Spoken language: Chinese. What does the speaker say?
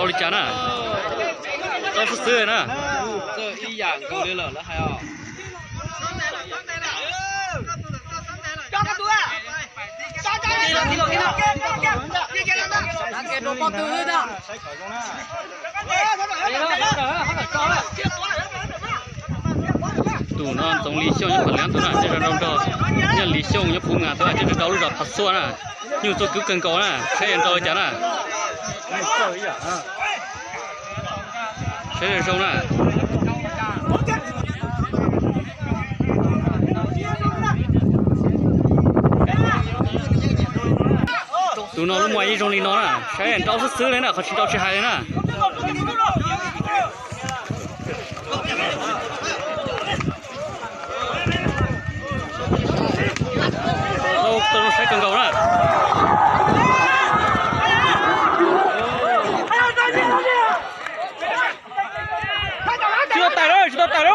找你家呢，找是谁呢？这一养够的了，那还要。赌呢，从李秀也跑两头呢，这是弄着，你李秀也扑啊，对吧？这是找路找爬索呢，又做更高呢，谁人找家呢？谁人收呢？赌呢，路外一种领导呢，谁人找是死人呢，还是找谁害人呢？都是谁更高呢？知道逮人，知道逮人。